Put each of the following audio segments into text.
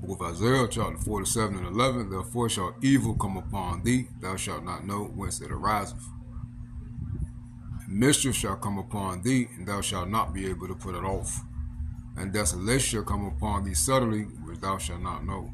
with Isaiah chapter 47 and 11, therefore shall evil come upon thee, thou shalt not know whence it ariseth. Mischief shall come upon thee, and thou shalt not be able to put it off. And desolation shall come upon thee suddenly, which thou shalt not know.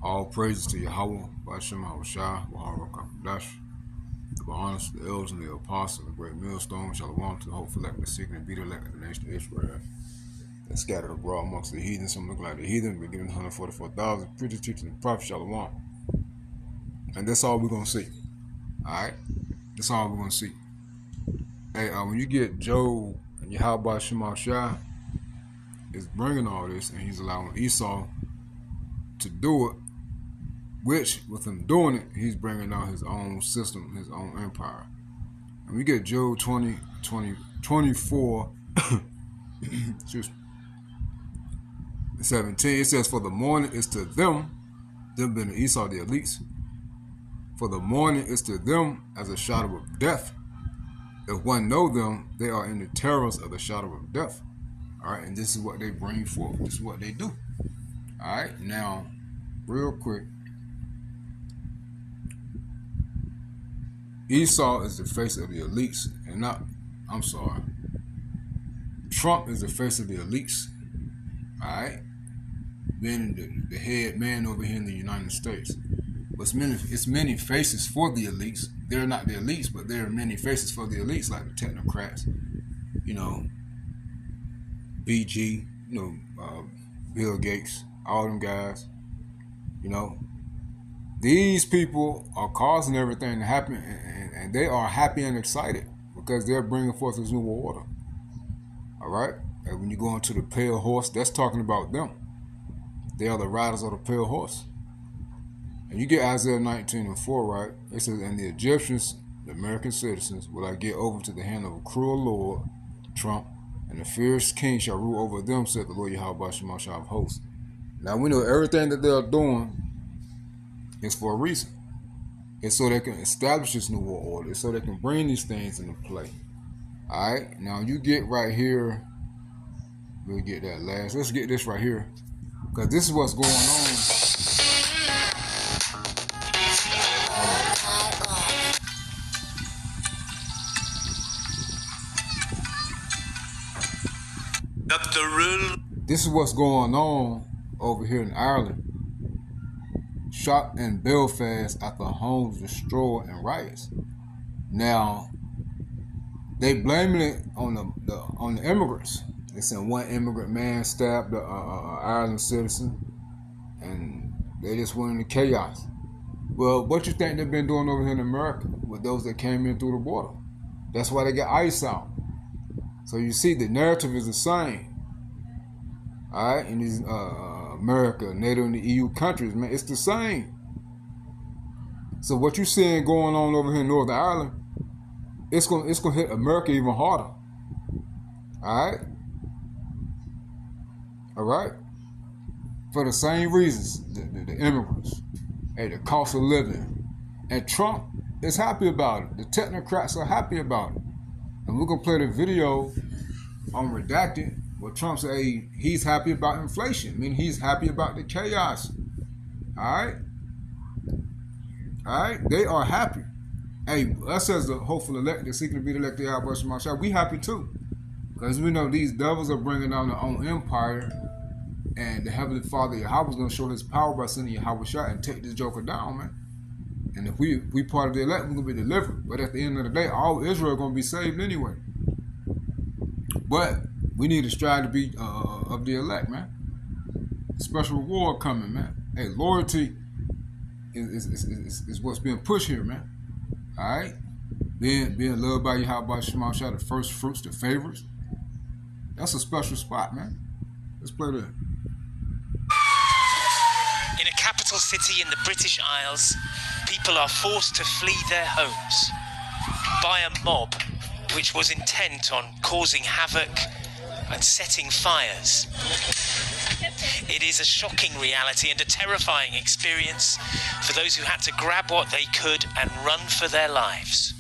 All praises to Yahweh, Ba'ashem Hawashai, Wahara Kakadash. The honors, the elders, and the apostles, the great millstone, Shalom to the hopeful elect, the seeking and be the elect of the nation of Israel. That scattered abroad amongst the heathen, some look like the heathen, but given 144,000 preachers, teachers, and prophets, Shalom. And that's all we're going to see. Alright? That's all we're going to see. Hey, when you get Job and Yahweh Shema Shai is bringing all this, and he's allowing Esau to do it, which with him doing it, he's bringing out his own system, his own empire. And we get Job 24, excuse me, 17. It says, for the morning is to them being Esau, the elites. For the morning is to them as a shadow of death. If one know them, they are in the terrors of the shadow of death. All right, and this is what they bring forth. This is what they do. All right, now, real quick. Esau is the face of the elites, and Trump is the face of the elites. All right, being the head man over here in the United States. But it's many faces for the elites. They're not the elites, but there are many faces for the elites, like the technocrats, BG, Bill Gates, all them guys. These people are causing everything to happen, and they are happy and excited because they're bringing forth this new order. All right? And when you go into the pale horse, that's talking about them. They are the riders of the pale horse. And you get Isaiah 19 and 4, right? It says, and the Egyptians, the American citizens, will I get over to the hand of a cruel Lord, Trump, and the fierce king shall rule over them, said the Lord Yahweh Shema Shai of hosts. Now we know everything that they're doing is for a reason. It's so they can establish this new world order. It's so they can bring these things into play. All right? Now you get right here. We'll get that last. Let's get this right here. Because this is what's going on. This is what's going on over here in Ireland. Shot in Belfast after homes destroyed and riots. Now they blaming it on the immigrants. They said one immigrant man stabbed an Ireland citizen, and they just went into chaos. Well, what you think they've been doing over here in America with those that came in through the border? That's why they got ICE out. So you see, the narrative is the same. All right, in these America, NATO, and the EU countries, man, it's the same. So what you're seeing going on over here in Northern Ireland, it's gonna hit America even harder. All right, for the same reasons, the immigrants, the cost of living, and Trump is happy about it. The technocrats are happy about it, and we're gonna play the video on Redacted. Well, Trump said he's happy about inflation. I mean, he's happy about the chaos. All right? They are happy. Hey, us as the hopeful elect, the seeking to be the elected, we happy too. Because we know these devils are bringing down their own empire, and the Heavenly Father, Yahweh, is going to show his power by sending Yahweh shot and take this joker down, man. And if we part of the elect, we're going to be delivered. But at the end of the day, all Israel is going to be saved anyway. But we need to strive to be of the elect, man. Special reward coming, man. Hey, loyalty is what's being pushed here, man. All right? Being loved by Yahweh Shema Shai, the first fruits, the favorites. That's a special spot, man. Let's play that. In a capital city in the British Isles, people are forced to flee their homes by a mob which was intent on causing havoc and setting fires. It is a shocking reality and a terrifying experience for those who had to grab what they could and run for their lives.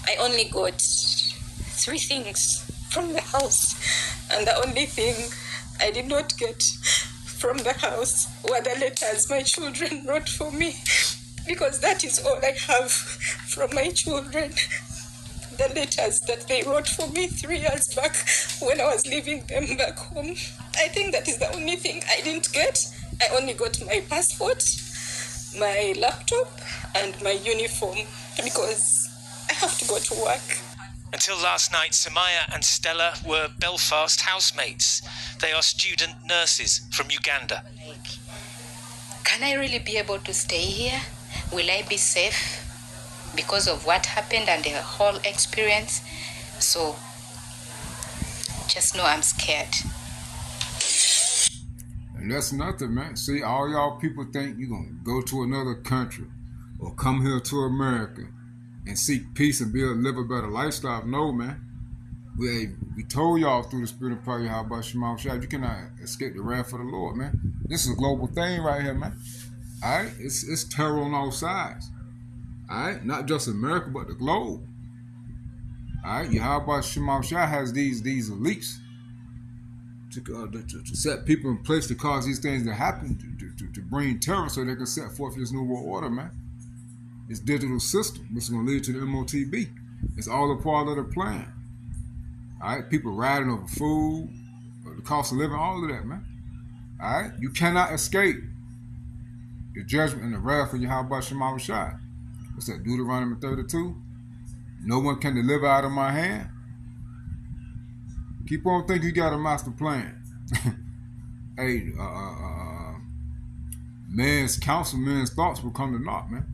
I only got 3 things from the house, and the only thing I did not get from the house were the letters my children wrote for me, because that is all I have from my children. The letters that they wrote for me 3 years back when I was leaving them back home. I think that is the only thing I didn't get. I only got my passport, my laptop, and my uniform, because I have to go to work. Until last night, Samaya and Stella were Belfast housemates. They are student nurses from Uganda. Can I really be able to stay here? Will I be safe because of what happened and the whole experience? So just know I'm scared. And that's nothing, man. See, all y'all people think you're going to go to another country or come here to America and seek peace and live a better lifestyle. No, man. We told y'all through the spirit of prayer, how about Shema Shah, you cannot escape the wrath of the Lord, man. This is a global thing right here, man. All right? It's terror on all sides. All right? Not just America, but the globe. All right? Yahweh Shema Shah has these elites to set people in place to cause these things to happen, to bring terror so they can set forth this new world order, man. This digital system, which is going to lead to the MOTB. It's all a part of the plan. All right? People riding over food, the cost of living, all of that, man. All right? You cannot escape the judgment and the wrath of Yahweh Shema Shah. What's that, Deuteronomy 32? No one can deliver out of my hand. Keep on thinking you got a master plan. Hey, man's counsel, man's thoughts will come to naught, man.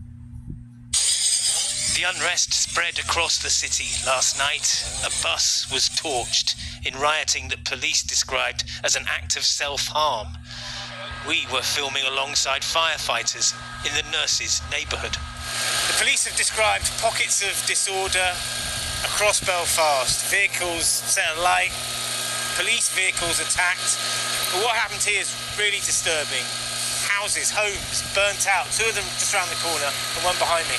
The unrest spread across the city last night. A bus was torched in rioting that police described as an act of self-harm. We were filming alongside firefighters in the nurses' neighbourhood. The police have described pockets of disorder across Belfast. Vehicles set alight, police vehicles attacked. But what happened here is really disturbing. Houses, homes burnt out. 2 of them just around the corner and one behind me.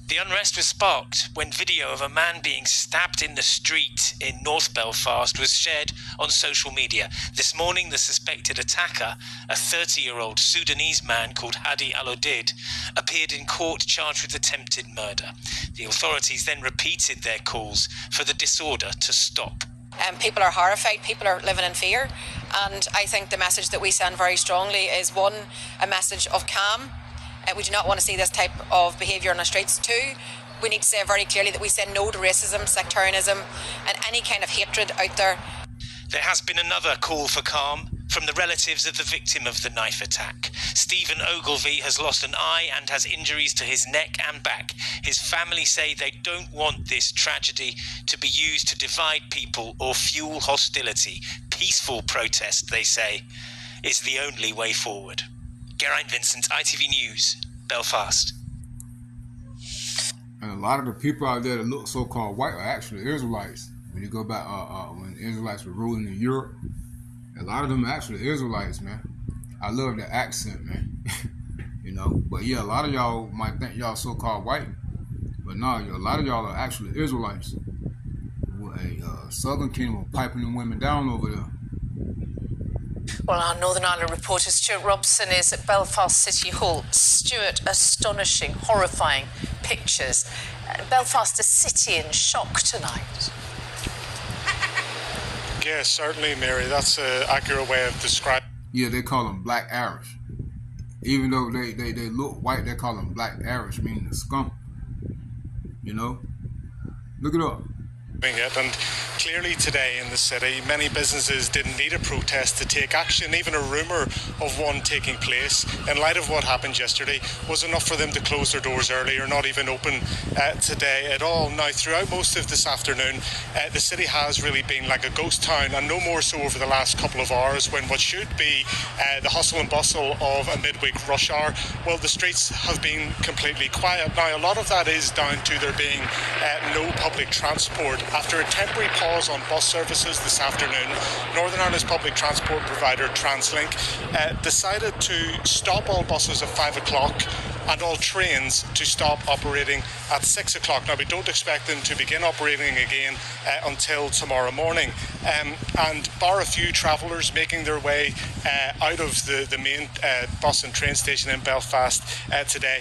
The unrest was sparked when video of a man being stabbed in the street in North Belfast was shared on social media. This morning, the suspected attacker, a 30-year-old Sudanese man called Hadi Al-Odid, appeared in court charged with attempted murder. The authorities then repeated their calls for the disorder to stop. People are horrified, people are living in fear, and I think the message that we send very strongly is, 1, a message of calm. We do not want to see this type of behaviour on the streets. 2, we need to say very clearly that we say no to racism, sectarianism and any kind of hatred out there. There has been another call for calm from the relatives of the victim of the knife attack. Stephen Ogilvie has lost an eye and has injuries to his neck and back. His family say they don't want this tragedy to be used to divide people or fuel hostility. Peaceful protest, they say, is the only way forward. Geraint Vincent, ITV News, Belfast. And a lot of the people out there that look so-called white are actually Israelites. When you go back, when the Israelites were ruling in Europe, a lot of them are actually Israelites, man. I love the accent, man. You know, but yeah, a lot of y'all might think y'all so-called white, but no, a lot of y'all are actually Israelites. A Southern Kingdom are piping them women down over there. Well, our Northern Ireland reporter Stuart Robson is at Belfast City Hall. Stuart, astonishing, horrifying pictures. Belfast, a city in shock tonight. Yeah, certainly, Mary. That's an accurate way of describing. Yeah, they call them black Irish. Even though they look white, they call them black Irish, meaning the skunk. You know? Look it up. And clearly today in the city, many businesses didn't need a protest to take action. Even a rumour of one taking place, in light of what happened yesterday, was enough for them to close their doors early or not even open today at all. Now, throughout most of this afternoon, the city has really been like a ghost town, and no more so over the last couple of hours, when what should be the hustle and bustle of a midweek rush hour, well, the streets have been completely quiet. Now, a lot of that is down to there being no public transport. After a temporary pause on bus services this afternoon, Northern Ireland's public transport provider Translink decided to stop all buses at 5 o'clock and all trains to stop operating at 6 o'clock. Now, we don't expect them to begin operating again until tomorrow morning. And bar a few travellers making their way out of the main bus and train station in Belfast today,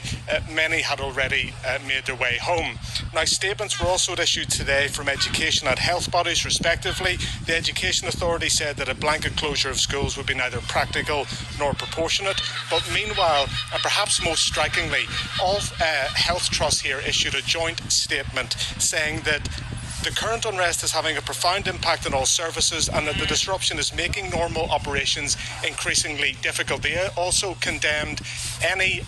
many had already made their way home. Now, statements were also issued today from education and health bodies, respectively. The Education Authority said that a blanket closure of schools would be neither practical nor proportionate. But meanwhile, and perhaps most strikingly, all health trusts here issued a joint statement saying that the current unrest is having a profound impact on all services and that the disruption is making normal operations increasingly difficult. They also condemned any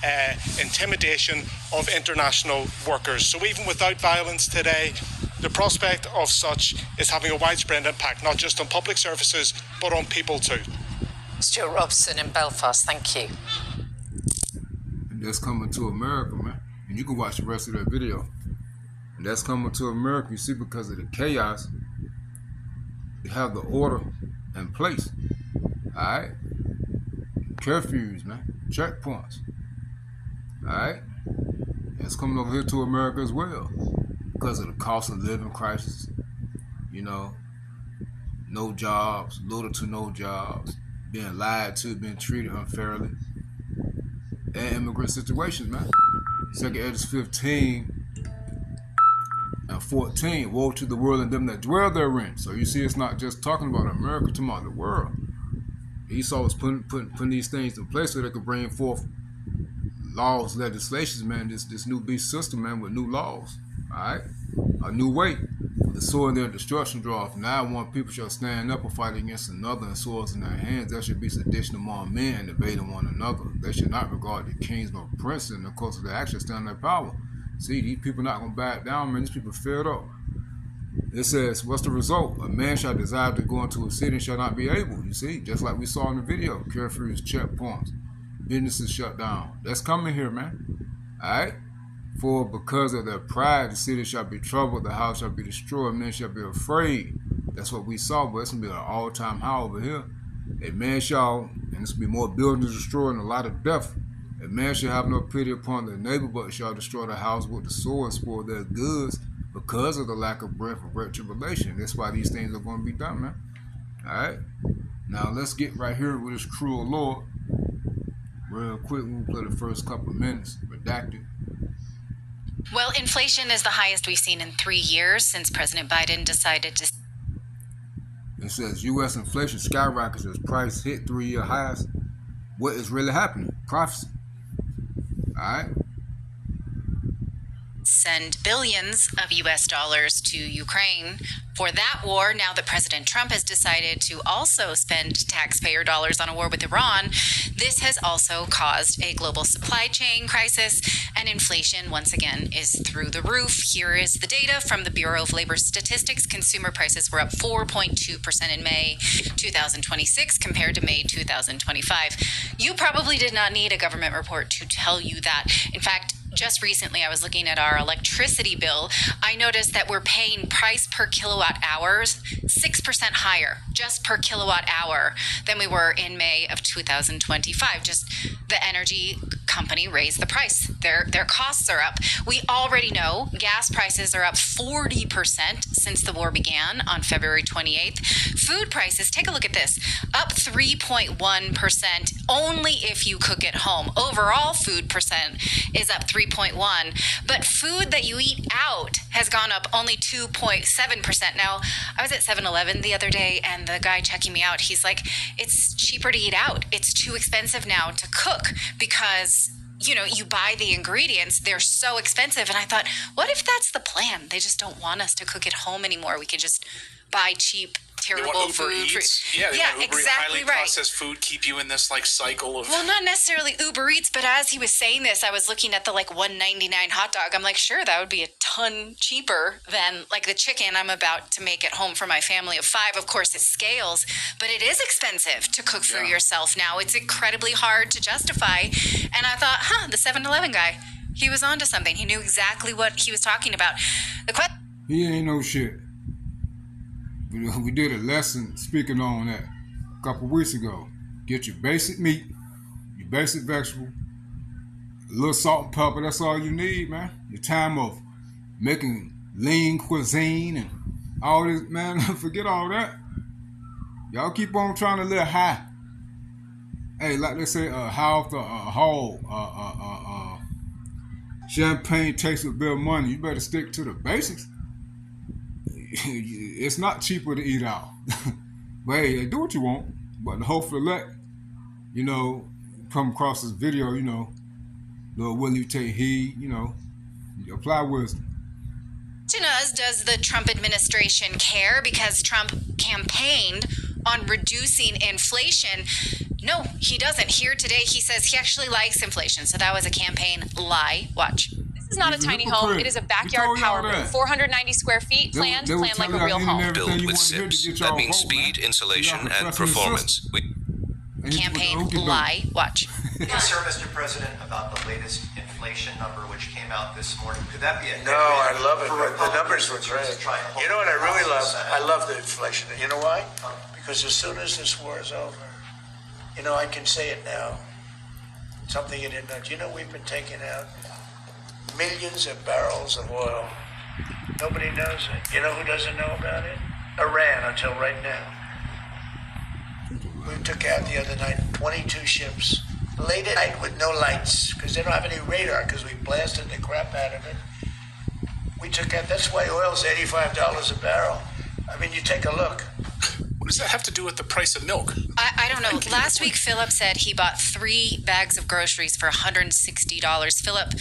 intimidation of international workers. So even without violence today, the prospect of such is having a widespread impact, not just on public services, but on people too. Stuart Robson in Belfast, thank you. And that's coming to America, man. And you can watch the rest of that video. And that's coming to America, you see, because of the chaos, they have the order in place. Alright? Curfews, man. Checkpoints. Alright? That's coming over here to America as well. Because of the cost of living crisis. You know, no jobs, little to no jobs, being lied to, being treated unfairly. And immigrant situations, man. Second Esdras 15 and 14, woe to the world and them that dwell therein. So you see, it's not just talking about America, it's talking about the world. Esau was putting these things in place so they could bring forth laws, legislations, man, this new beast system, man, with new laws. Alright? A new way for the sword of their destruction draweth nigh. One people shall stand up and fight against another, and swords in their hands. There should be sedition among men, and debating one another. They should not regard the kings nor princes, and of course their actions stand their power. See, these people not gonna back down, man. These people fed up. It says, what's the result? A man shall desire to go into a city and shall not be able. You see, just like we saw in the video. Curfews, checkpoints, businesses shut down. That's coming here, man. Alright? For because of their pride, the city shall be troubled, the house shall be destroyed, men shall be afraid. That's what we saw, but it's gonna be an all-time high over here. A man shall, and it's gonna be more buildings destroyed and a lot of death. A man shall have no pity upon their neighbor, but shall destroy the house with the sword and spoil their goods because of the lack of bread for great tribulation. That's why these things are going to be done, man. Alright? Now let's get right here with this cruel Lord. Real quick, we'll play the first couple of minutes. Redacted. Well, inflation is the highest we've seen in 3 years since President Biden decided to... It says U.S. inflation skyrockets as price hit 3-year highs. What is really happening? Prophecy. Alright? Send billions of U.S. dollars to Ukraine for that war. Now that President Trump has decided to also spend taxpayer dollars on a war with Iran, this has also caused a global supply chain crisis, and inflation, once again, is through the roof. Here is the data from the Bureau of Labor Statistics. Consumer prices were up 4.2% in May 2026 compared to May 2025. You probably did not need a government report to tell you that. In fact, just recently, I was looking at our electricity bill. I noticed that we're paying price per kilowatt hours 6% higher just per kilowatt hour than we were in May of 2025. Just the energy company raised the price. Their costs are up. We already know gas prices are up 40% since the war began on February 28th. Food prices, take a look at this, up 3.1% only if you cook at home. Overall food percent is up 3.1, but food that you eat out has gone up only 2.7%. Now, I was at 7-Eleven the other day, and the guy checking me out, he's like, it's cheaper to eat out. It's too expensive now to cook because, you know, you buy the ingredients, they're so expensive. And I thought, what if that's the plan? They just don't want us to cook at home anymore. We could just buy cheap, terrible food. Yeah, exactly highly right. Processed food keep you in this like cycle of. Well, not necessarily Uber Eats, but as he was saying this, I was looking at the like $1.99 hot dog. I'm like, sure, that would be a ton cheaper than like the chicken I'm about to make at home for my family of 5. Of course, it scales, but it is expensive to cook for yourself now. It's incredibly hard to justify. And I thought, the 7-Eleven guy, he was onto something. He knew exactly what he was talking about. He ain't no shit. We did a lesson speaking on that a couple weeks ago. Get your basic meat, your basic vegetable, little salt and pepper, that's all you need, man. The time of making lean cuisine and all this, man, forget all that. Y'all keep on trying to live high. Hey, like they say, how off the whole champagne tastes a bit of money. You better stick to the basics. It's not cheaper to eat out. But hey, do what you want. But the hopeful elect, you know, come across this video, you know, Lord, will you take heed, you know, you apply wisdom. Does the Trump administration care because Trump campaigned on reducing inflation? No, he doesn't. Here today, he says he actually likes inflation. So that was a campaign lie. Watch. This is not a tiny home. It is a backyard power room. 490 square feet, planned like a real home. Built with SIPs. That means speed, insulation, and performance. Campaign lie. Watch. Sir, Mr. President, about the latest inflation number which came out this morning. Could that be a No, I love it. The numbers were great. You know what I really love? I love the inflation. You know why? Because as soon as this war is over, you know, I can say it now. Something you didn't know. Do you know we've been taking out millions of barrels of oil? Nobody knows it. You know who doesn't know about it? Iran, until right now. We took out the other night 22 ships. Late at night with no lights, because they don't have any radar, because we blasted the crap out of it. We took out, that's why oil's $85 a barrel. I mean, you take a look. What does that have to do with the price of milk? I don't know. Last week, Philip said he bought 3 bags of groceries for $160. Philip,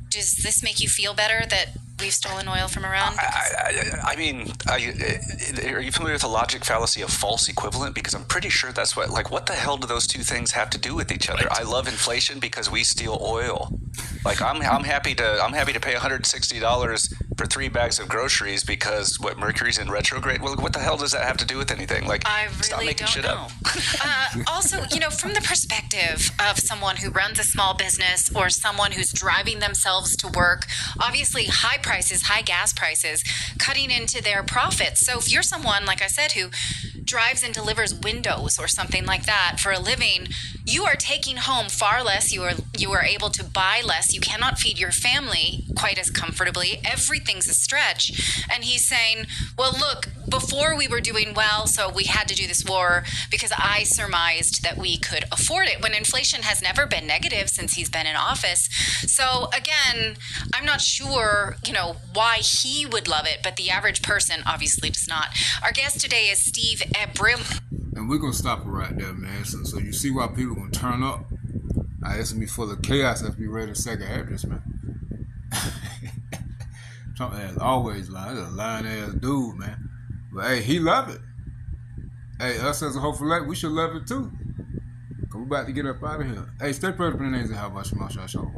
does this make you feel better that we've stolen oil from Iran? I mean, are you familiar with the logic fallacy of false equivalent? Because I'm pretty sure that's what the hell do those two things have to do with each other? Right. I love inflation because we steal oil. Like I'm happy to pay $160 for 3 bags of groceries because Mercury's in retrograde. Well, what the hell does that have to do with anything? Like, I really stop making don't shit know. up. Also, you know, from the perspective of someone who runs a small business or someone who's driving themselves to work, obviously high prices, high gas prices, cutting into their profits. So if you're someone, like I said, who drives and delivers windows or something like that for a living, you are taking home far less. You are able to buy less. You cannot feed your family quite as comfortably. Everything's a stretch. And he's saying, well, look, before we were doing well, so we had to do this war because I surmised that we could afford it, when inflation has never been negative since he's been in office. So again, I'm not sure, you know, why he would love it, but the average person obviously does not. Our guest today is Steve Ebrim. And we're going to stop it right there, man. So you see why people going to turn up. It's going to be full of chaos. Let's be ready to second address, man. Trump has always lied. He's a lying ass dude, man. But hey, he love it. Hey, us as a hopeful elect, we should love it too. Cause we about to get up out of here. Hey, stay prayed for the names and how about you, Marshall?